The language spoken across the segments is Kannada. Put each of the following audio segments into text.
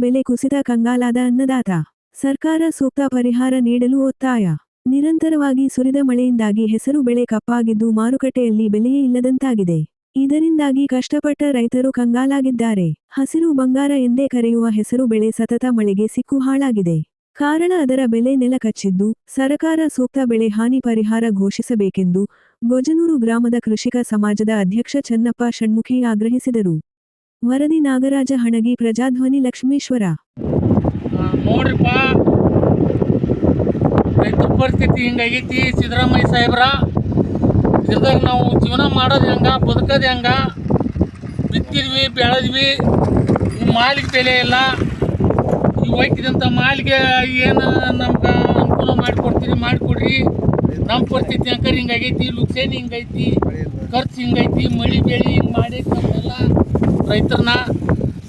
ಬೆಲೆ ಕುಸಿತ ಕಂಗಾಲಾದ ಅನ್ನದಾತ. ಸರ್ಕಾರ ಸೂಕ್ತ ಪರಿಹಾರ ನೀಡಲು ಒತ್ತಾಯ. ನಿರಂತರವಾಗಿ ಸುರಿದ ಮಳೆಯಿಂದಾಗಿ ಹೆಸರು ಬೆಳೆ ಕಪ್ಪಾಗಿದ್ದು ಮಾರುಕಟ್ಟೆಯಲ್ಲಿ ಬೆಲೆಯೇ ಇಲ್ಲದಂತಾಗಿದೆ. ಇದರಿಂದಾಗಿ ಕಷ್ಟಪಟ್ಟ ರೈತರು ಕಂಗಾಲಾಗಿದ್ದಾರೆ. ಹಸಿರು ಬಂಗಾರ ಎಂದೇ ಕರೆಯುವ ಹೆಸರು ಬೆಳೆ ಸತತ ಮಳೆಗೆ ಸಿಕ್ಕು ಹಾಳಾಗಿದೆ. ಕಾರಣ ಅದರ ಬೆಲೆ ನೆಲ ಕಚ್ಚಿದ್ದು, ಸರಕಾರ ಸೂಕ್ತ ಬೆಳೆ ಹಾನಿ ಪರಿಹಾರ ಘೋಷಿಸಬೇಕೆಂದು ಗೊಜನೂರು ಗ್ರಾಮದ ಕೃಷಿಕ ಸಮಾಜದ ಅಧ್ಯಕ್ಷ ಚನ್ನಪ್ಪ ಷಣ್ಮುಖಿ ಆಗ್ರಹಿಸಿದರು. ವರದಿ ನಾಗರಾಜ ಹಣಗಿ, ಪ್ರಜಾಧ್ವನಿ, ಲಕ್ಷ್ಮೇಶ್ವರ. ನೋಡ್ರಿಪ್ಪ, ರೈತರ ಪರಿಸ್ಥಿತಿ ಹಿಂಗಾಗೈತಿ. ಸಿದ್ದರಾಮಯ್ಯ ಸಾಹೇಬ್ರ ಇದ್ರಾಗ ನಾವು ಜೀವನ ಮಾಡೋದು ಹೆಂಗ, ಬದುಕೋದು ಹೆಂಗ? ಬಿತ್ತಿದ್ವಿ, ಬೆಳೆದ್ವಿ, ಮಾಲಿಗೆ ಬೆಲೆ ಇಲ್ಲ. ಈ ಹೋಯ್ತಿದಂಥ ಮಾಲಿಗೆ ಏನು ನಮ್ಗೆ ಅನುಕೂಲ ಮಾಡಿಕೊಡ್ರಿ. ನಮ್ಮ ಪರಿಸ್ಥಿತಿ ಅಂಕರ್ ಹಿಂಗಾಗೈತಿ, ಲುಕ್ಸೇನಿ ಹಿಂಗೈತಿ, ಖರ್ಚು ಹಿಂಗೈತಿ, ಮಳೆ ಬೆಳೆ ಹಿಂಗೆ ಮಾಡೈತಿ ನಮ್ಮೆಲ್ಲ ರೈತರನ್ನ.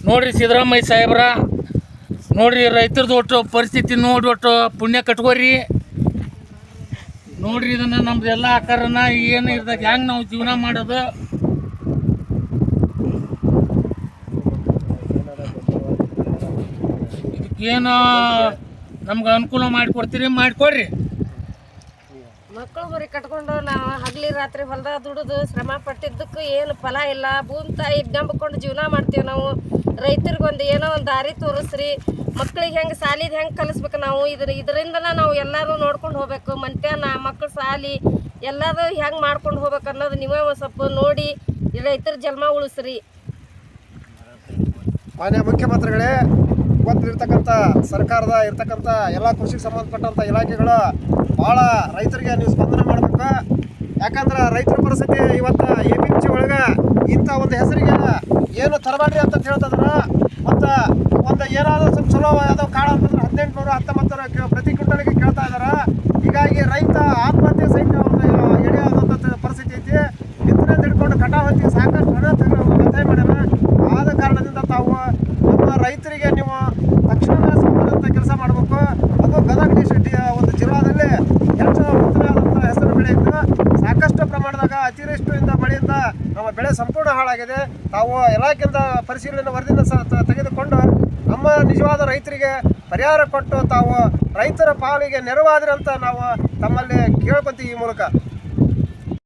ನೋಡ್ರಿ ಸಿದ್ದರಾಮಯ್ಯ ಸಾಹೇಬ್ರ, ನೋಡ್ರಿ ರೈತರದ್ದು ಒಟ್ಟು ಪರಿಸ್ಥಿತಿ ನೋಡಿ ಒಟ್ಟು ಪುಣ್ಯ ಕಟ್ಕೋರಿ. ನೋಡ್ರಿ ಇದನ್ನು ನಮ್ದೆಲ್ಲ ಆಕಾರನ ಏನು ಇರ್ದಾಗ ಹೆಂಗೆ ನಾವು ಜೀವನ ಮಾಡೋದು. ಇದಕ್ಕೇನು ನಮ್ಗೆ ಅನುಕೂಲ ಮಾಡಿಕೊಡ್ತೀರಿ, ಮಾಡಿಕೊಡ್ರಿ. ಮಕ್ಕಳು ಬರೀ ಕಟ್ಕೊಂಡು ನಾವು ಹಗಲಿ ರಾತ್ರಿ ಹೊಲದಾಗ ದುಡಿದು ಶ್ರಮ ಪಟ್ಟಿದ್ದಕ್ಕೂ ಏನು ಫಲ ಇಲ್ಲ. ಭೂಮಿ ತಾಯಿ ನಂಬಿಕೊಂಡು ಜೀವನ ಮಾಡ್ತೀವಿ ನಾವು. ರೈತರಿಗೊಂದು ಏನೋ ಒಂದು ದಾರಿ ತೋರಿಸ್ರಿ. ಮಕ್ಳಿಗೆ ಹೆಂಗೆ ಸಾಲಿದು ಹೆಂಗೆ ಕಲಿಸ್ಬೇಕು ನಾವು. ಇದರಿಂದನೇ ನಾವು ಎಲ್ಲರೂ ನೋಡ್ಕೊಂಡು ಹೋಗ್ಬೇಕು. ಮನ್ತ್ಯಾನ ಮಕ್ಕಳು ಸಾಲಿ ಎಲ್ಲದೂ ಹೆಂಗೆ ಮಾಡ್ಕೊಂಡು ಹೋಗ್ಬೇಕು ಅನ್ನೋದು ನೀವೇ ಒಂದು ಸ್ವಲ್ಪ ನೋಡಿ ರೈತರ ಜನ್ಮ ಉಳಿಸ್ರಿ. ಮಾನ್ಯ ಮುಖ್ಯಮಂತ್ರಿಗಳೇ, ಇವತ್ತಿರ್ತಕ್ಕಂಥ ಸರ್ಕಾರದ ಇರ್ತಕ್ಕಂಥ ಎಲ್ಲ ಕೃಷಿಗೆ ಸಂಬಂಧಪಟ್ಟಂಥ ಇಲಾಖೆಗಳು ಭಾಳ ರೈತರಿಗೆ ನೀವು ಸ್ಪಂದನೆ ಮಾಡಬೇಕು. ಯಾಕಂದ್ರೆ ರೈತರ ಪರಿಸ್ಥಿತಿ ಇವತ್ತು APMC ಒಳಗೆ ಇಂಥ ಒಂದು ಹೆಸರಿಗೆ ಏನು ತರಬೇಡ್ರಿ ಅಂತ ಹೇಳ್ತಿದಾರೆ. ಮತ್ತು ಒಂದು ಏನಾದರೂ ಸ್ವಲ್ಪ ಚಲೋ ಯಾವುದೋ ಕಾಳು ಅಂತಂದ್ರೆ 1819 ಪ್ರತಿ ಕ್ವಿಂಟಲ್ಗೆ ಕೇಳ್ತಾ ಇದ್ದಾರೆ. ಹೀಗಾಗಿ ರೈತ ಆತ್ಮಹತ್ಯೆ ಸಹಿತ ಒಂದು ಎಡೆಯಾದಂಥ ಪರಿಸ್ಥಿತಿ ಐತಿ. ಬಿತ್ತನೆ ಹಿಡ್ಕೊಂಡು ಕಟಾವು ಹೊತ್ತಿಗೆ ಸಾಕಷ್ಟು ಹಣ ವ್ಯತ್ಯಾಸ ಮಾಡ್ಯಾರ. ಆದ ಕಾರಣದಿಂದ ತಾವು ನಮ್ಮ ರೈತರಿಗೆ ನೀವು ತಕ್ಷಣ ಸ್ಪಂದನಂಥ ಕೆಲಸ ಮಾಡಬೇಕು. ಅದು ಗದಗ ಒಂದು ಜಿಲ್ಲಾದಲ್ಲಿ ಹೆಚ್ಚು ಉತ್ತಮವಾದಂಥ ಹೆಸರು ಬೆಳೆ ಇದ್ದು ಸಾಕಷ್ಟು ಪ್ರಮಾಣದಾಗ ಅತಿವೃಷ್ಟಿಯಿಂದ ಮಳೆಯಿಂದ ನಮ್ಮ ಬೆಳೆ ಸಂಪೂರ್ಣ ಹಾಳಾಗಿದೆ. ತಾವು ಇಲಾಖೆಯಿಂದ ಪರಿಶೀಲನೆ ವರದಿಯನ್ನು ತೆಗೆದುಕೊಂಡು ನಮ್ಮ ನಿಜವಾದ ರೈತರಿಗೆ ಪರಿಹಾರ ಕೊಟ್ಟು ತಾವು ರೈತರ ಪಾಲಿಗೆ ನೆರವಾದ್ರಿ ಅಂತ ನಾವು ತಮ್ಮಲ್ಲಿ ಕೇಳ್ಕೊಂತೀವಿ ಈ ಮೂಲಕ.